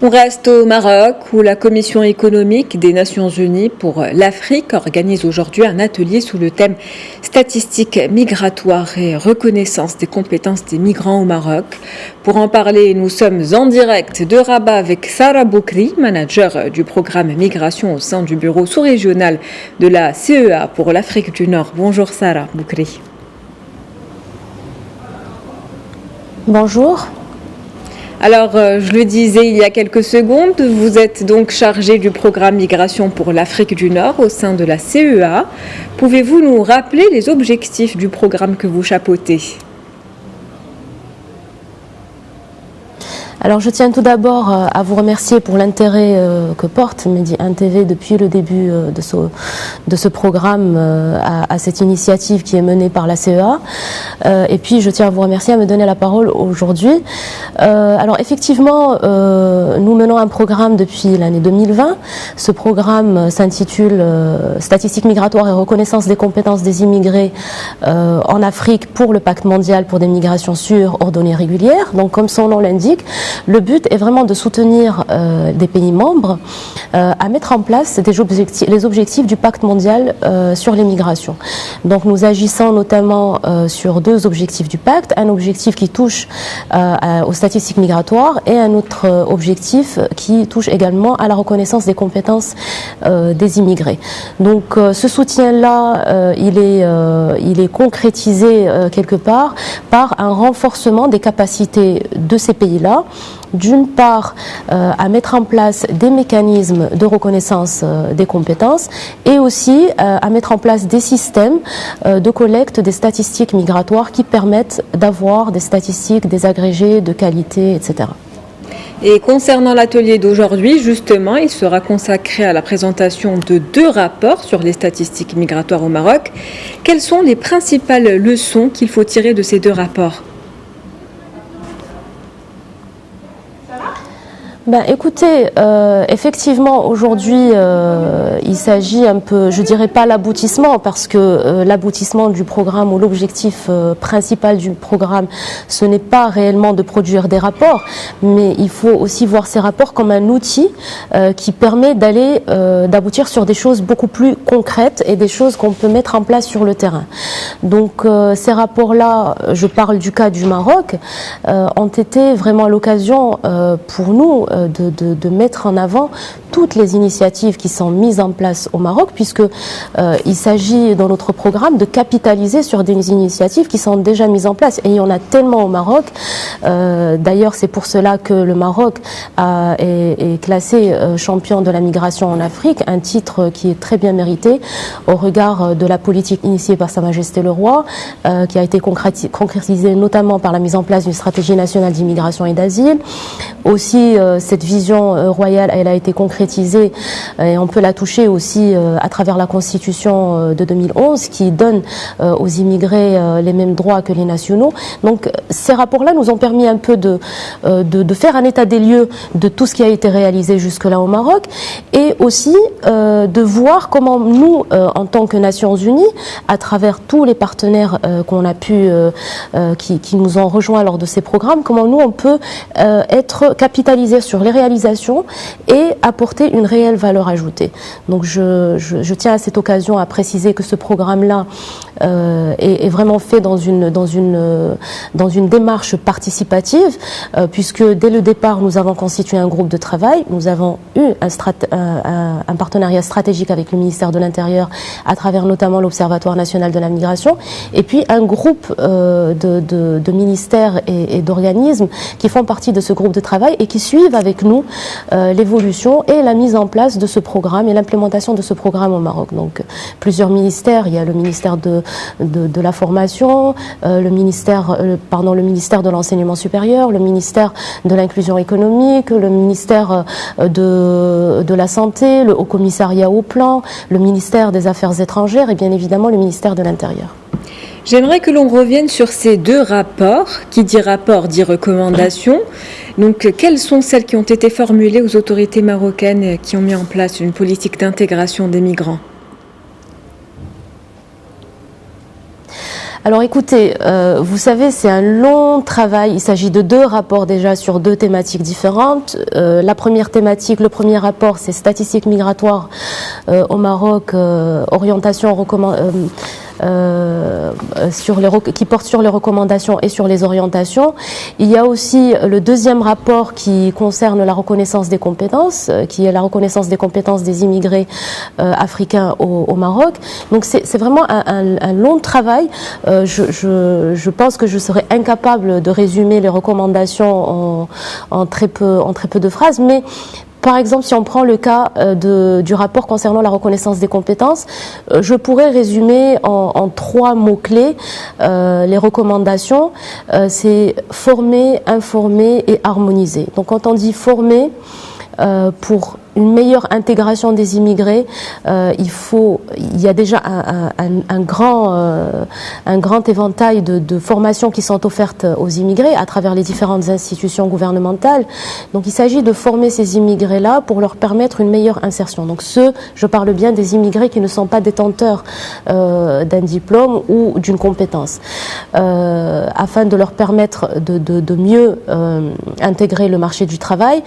On reste au Maroc où la Commission économique des Nations Unies pour l'Afrique organise aujourd'hui un atelier sous le thème statistiques migratoires et reconnaissance des compétences des migrants au Maroc. Pour en parler, nous sommes en direct de Rabat avec Sarah Boukri, manager du programme migration au sein du bureau sous-régional de la CEA pour l'Afrique du Nord. Bonjour Sarah Boukri. Bonjour. Alors, je le disais il y a quelques secondes, vous êtes donc chargé du programme Migration pour l'Afrique du Nord au sein de la CEA. Pouvez-vous nous rappeler les objectifs du programme que vous chapeautez ? Alors je tiens tout d'abord à vous remercier pour l'intérêt que porte Medi 1 TV depuis le début de ce programme à cette initiative qui est menée par la CEA. Et puis je tiens à vous remercier à me donner la parole aujourd'hui. Alors effectivement, nous menons un programme depuis l'année 2020. Ce programme s'intitule Statistiques migratoires et reconnaissance des compétences des immigrés en Afrique pour le pacte mondial pour des migrations sûres, ordonnées et régulières. Donc comme son nom l'indique, le but est vraiment de soutenir des pays membres à mettre en place les objectifs du pacte mondial sur les migrations. Donc nous agissons notamment sur deux objectifs du pacte, un objectif qui touche aux statistiques migratoires et un autre objectif qui touche également à la reconnaissance des compétences des immigrés. Donc ce soutien-là, il est concrétisé quelque part par un renforcement des capacités de ces pays-là, d'une part à mettre en place des mécanismes de reconnaissance des compétences et aussi à mettre en place des systèmes de collecte des statistiques migratoires qui permettent d'avoir des statistiques, des agrégés de qualité, etc. Et concernant l'atelier d'aujourd'hui, justement, il sera consacré à la présentation de deux rapports sur les statistiques migratoires au Maroc. Quelles sont les principales leçons qu'il faut tirer de ces deux rapports ? Écoutez, effectivement, aujourd'hui, il s'agit un peu, je dirais pas l'aboutissement, parce que l'aboutissement du programme ou l'objectif principal du programme, ce n'est pas réellement de produire des rapports, mais il faut aussi voir ces rapports comme un outil qui permet d'aboutir sur des choses beaucoup plus concrètes et des choses qu'on peut mettre en place sur le terrain. Donc, ces rapports-là, je parle du cas du Maroc, ont été vraiment l'occasion pour nous de mettre en avant toutes les initiatives qui sont mises en place au Maroc, puisque il s'agit dans notre programme de capitaliser sur des initiatives qui sont déjà mises en place. Et il y en a tellement au Maroc. D'ailleurs, c'est pour cela que le Maroc est classé champion de la migration en Afrique, un titre qui est très bien mérité au regard de la politique initiée par Sa Majesté le Roi, qui a été concrétisée notamment par la mise en place d'une stratégie nationale d'immigration et d'asile. Aussi, cette vision royale, elle a été concrétisée et on peut la toucher aussi à travers la Constitution de 2011 qui donne aux immigrés les mêmes droits que les nationaux. Donc ces rapports-là nous ont permis un peu de faire un état des lieux de tout ce qui a été réalisé jusque-là au Maroc et aussi de voir comment nous, en tant que Nations Unies, à travers tous les partenaires qu'on a pu, qui nous ont rejoints lors de ces programmes, comment nous on peut être capitalisés sur les réalisations et apporter une réelle valeur ajoutée. Donc je tiens à cette occasion à préciser que ce programme-là est vraiment fait dans une démarche participative, puisque dès le départ nous avons constitué un groupe de travail, nous avons eu un partenariat stratégique avec le ministère de l'Intérieur à travers notamment l'Observatoire national de la migration, et puis un groupe de ministères et d'organismes qui font partie de ce groupe de travail et qui suivent avec nous l'évolution et la mise en place de ce programme et l'implémentation de ce programme au Maroc. Donc plusieurs ministères, il y a le ministère de la formation, le ministère de l'enseignement supérieur, le ministère de l'inclusion économique, le ministère de la santé, le Haut Commissariat au plan, le ministère des Affaires étrangères et bien évidemment le ministère de l'Intérieur. J'aimerais que l'on revienne sur ces deux rapports. Qui dit rapport dit recommandation. Donc, quelles sont celles qui ont été formulées aux autorités marocaines qui ont mis en place une politique d'intégration des migrants ? Alors écoutez, vous savez, c'est un long travail. Il s'agit de 2 rapports déjà sur 2 thématiques différentes. La première thématique, le premier rapport, c'est statistiques migratoires au Maroc, orientation, qui porte sur les recommandations et sur les orientations. Il y a aussi le deuxième rapport qui concerne la reconnaissance des compétences, qui est la reconnaissance des compétences des immigrés africains au Maroc. Donc c'est vraiment un long travail. Je pense que je serais incapable de résumer les recommandations en très peu de phrases, mais par exemple, si on prend le cas du rapport concernant la reconnaissance des compétences, je pourrais résumer en 3 mots-clés les recommandations. C'est former, informer et harmoniser. Donc quand on dit former, pour une meilleure intégration des immigrés, il y a déjà un grand éventail de formations qui sont offertes aux immigrés à travers les différentes institutions gouvernementales. Donc il s'agit de former ces immigrés-là pour leur permettre une meilleure insertion. Donc je parle bien des immigrés qui ne sont pas détenteurs d'un diplôme ou d'une compétence, afin de leur permettre de mieux intégrer le marché du travail.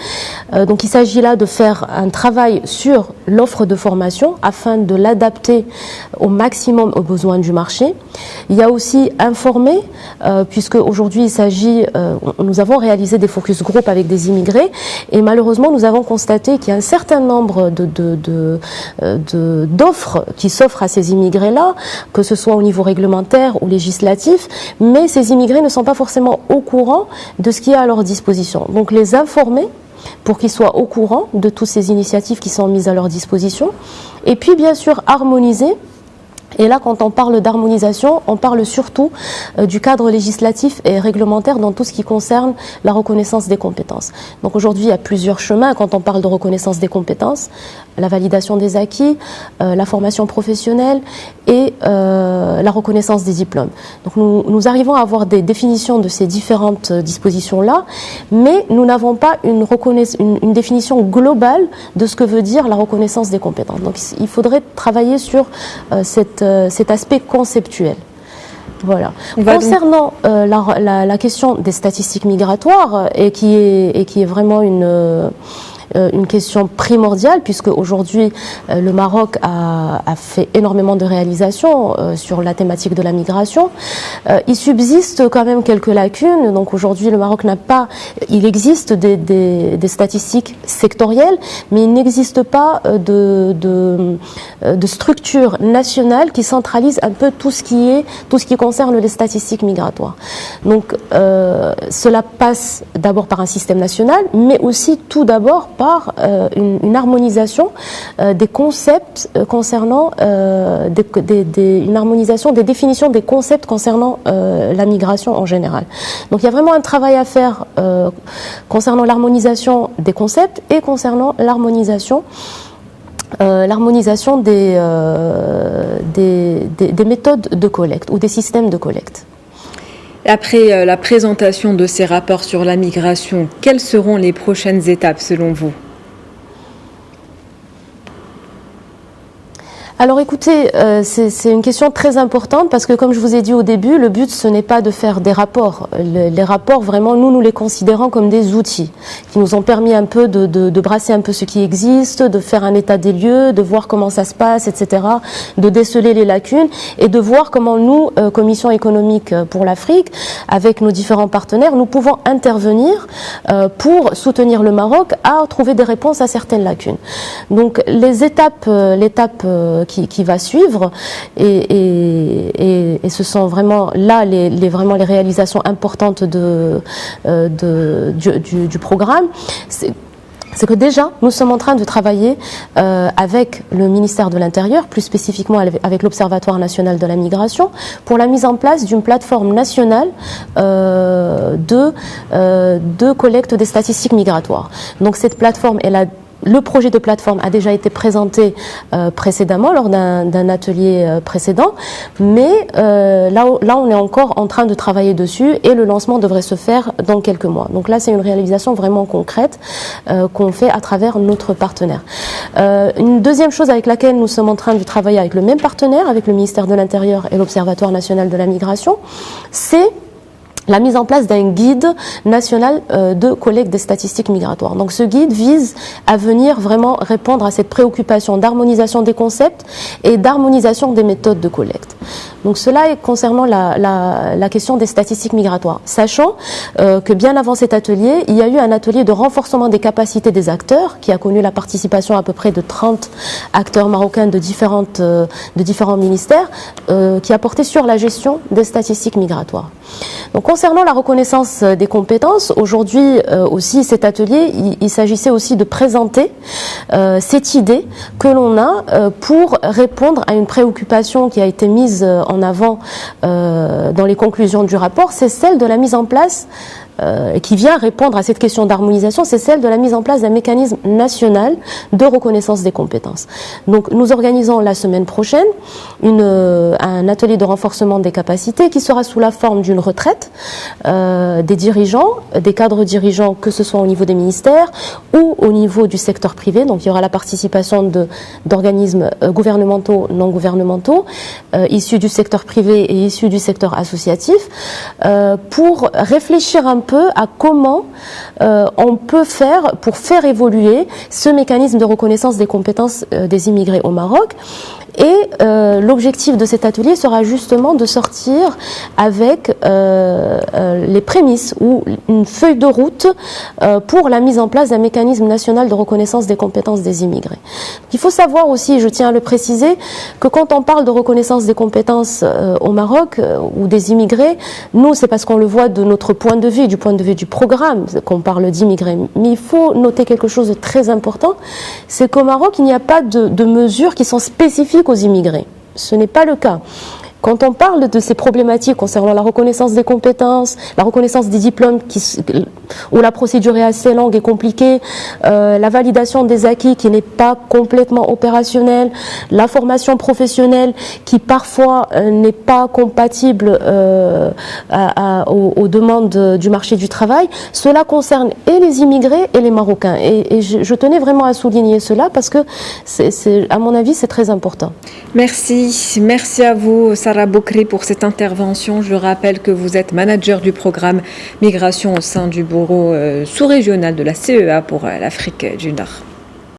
Donc il s'agit là de faire un travail sur l'offre de formation afin de l'adapter au maximum aux besoins du marché. Il y a aussi informer, puisque aujourd'hui il s'agit, nous avons réalisé des focus group avec des immigrés et malheureusement nous avons constaté qu'il y a un certain nombre d'offres qui s'offrent à ces immigrés-là, que ce soit au niveau réglementaire ou législatif, mais ces immigrés ne sont pas forcément au courant de ce qui est à leur disposition. Donc les informer pour qu'ils soient au courant de toutes ces initiatives qui sont mises à leur disposition. Et puis, bien sûr, harmoniser. Et là, quand on parle d'harmonisation, on parle surtout du cadre législatif et réglementaire dans tout ce qui concerne la reconnaissance des compétences. Donc aujourd'hui, il y a plusieurs chemins quand on parle de reconnaissance des compétences. La validation des acquis, la formation professionnelle et la reconnaissance des diplômes. Donc nous arrivons à avoir des définitions de ces différentes dispositions-là, mais nous n'avons pas une définition globale de ce que veut dire la reconnaissance des compétences. Donc il faudrait travailler sur cet aspect conceptuel. Voilà. Concernant la question des statistiques migratoires, et qui est vraiment une question primordiale, puisque aujourd'hui le Maroc a fait énormément de réalisations sur la thématique de la migration. Il subsiste quand même quelques lacunes. Donc aujourd'hui le Maroc il existe des statistiques sectorielles, mais il n'existe pas de structure nationale qui centralise un peu tout ce qui concerne les statistiques migratoires. Donc cela passe d'abord par un système national, mais aussi tout d'abord par une harmonisation des concepts concernant une harmonisation des définitions des concepts concernant la migration en général. Donc il y a vraiment un travail à faire concernant l'harmonisation des concepts et concernant l'harmonisation des méthodes de collecte ou des systèmes de collecte. Après la présentation de ces rapports sur la migration, quelles seront les prochaines étapes selon vous ? Alors écoutez, c'est une question très importante parce que comme je vous ai dit au début, le but ce n'est pas de faire des rapports. Les rapports, vraiment, nous les considérons comme des outils qui nous ont permis un peu de brasser un peu ce qui existe, de faire un état des lieux, de voir comment ça se passe, etc., de déceler les lacunes et de voir comment nous, Commission économique pour l'Afrique, avec nos différents partenaires, nous pouvons intervenir pour soutenir le Maroc à trouver des réponses à certaines lacunes. Donc l'étape qui va suivre et ce sont vraiment là les réalisations importantes du programme. C'est que déjà, nous sommes en train de travailler avec le ministère de l'Intérieur, plus spécifiquement avec l'Observatoire national de la migration, pour la mise en place d'une plateforme nationale de collecte des statistiques migratoires. Donc cette plateforme, elle a le projet de plateforme a déjà été présenté précédemment lors d'un atelier précédent, mais là, on est encore en train de travailler dessus et le lancement devrait se faire dans quelques mois. Donc là, c'est une réalisation vraiment concrète qu'on fait à travers notre partenaire. Une deuxième chose avec laquelle nous sommes en train de travailler avec le même partenaire, avec le ministère de l'Intérieur et l'Observatoire national de la migration, c'est la mise en place d'un guide national de collecte des statistiques migratoires. Donc ce guide vise à venir vraiment répondre à cette préoccupation d'harmonisation des concepts et d'harmonisation des méthodes de collecte. Donc cela est concernant la question des statistiques migratoires. Sachant que bien avant cet atelier, il y a eu un atelier de renforcement des capacités des acteurs qui a connu la participation à peu près de 30 acteurs marocains de différents ministères qui a porté sur la gestion des statistiques migratoires. Donc concernant la reconnaissance des compétences, aujourd'hui aussi cet atelier, il s'agissait aussi de présenter cette idée que l'on a pour répondre à une préoccupation qui a été mise en avant dans les conclusions du rapport, c'est celle de la mise en place qui vient répondre à cette question d'harmonisation, c'est celle de la mise en place d'un mécanisme national de reconnaissance des compétences. Donc nous organisons la semaine prochaine un atelier de renforcement des capacités qui sera sous la forme d'une retraite des dirigeants, des cadres dirigeants, que ce soit au niveau des ministères ou au niveau du secteur privé. Donc il y aura la participation d'organismes gouvernementaux, non gouvernementaux, issus du secteur privé et issus du secteur associatif, pour réfléchir un peu à comment on peut faire pour faire évoluer ce mécanisme de reconnaissance des compétences des immigrés au Maroc. Et l'objectif de cet atelier sera justement de sortir avec les prémices ou une feuille de route pour la mise en place d'un mécanisme national de reconnaissance des compétences des immigrés. Il faut savoir aussi, je tiens à le préciser, que quand on parle de reconnaissance des compétences au Maroc ou des immigrés, nous c'est parce qu'on le voit de notre point de vue, du point de vue du programme qu'on parle d'immigrés. Mais il faut noter quelque chose de très important, c'est qu'au Maroc il n'y a pas de mesures qui sont spécifiques aux immigrés. Ce n'est pas le cas. Quand on parle de ces problématiques concernant la reconnaissance des compétences, la reconnaissance des diplômes où la procédure est assez longue et compliquée, la validation des acquis qui n'est pas complètement opérationnelle, la formation professionnelle qui parfois n'est pas compatible aux demandes du marché du travail, cela concerne et les immigrés et les Marocains. Et je tenais vraiment à souligner cela parce que, à mon avis, c'est très important. Merci à vous, Sarah Boukri, pour cette intervention. Je rappelle que vous êtes manager du programme Migration au sein du bureau sous-régional de la CEA pour l'Afrique du Nord.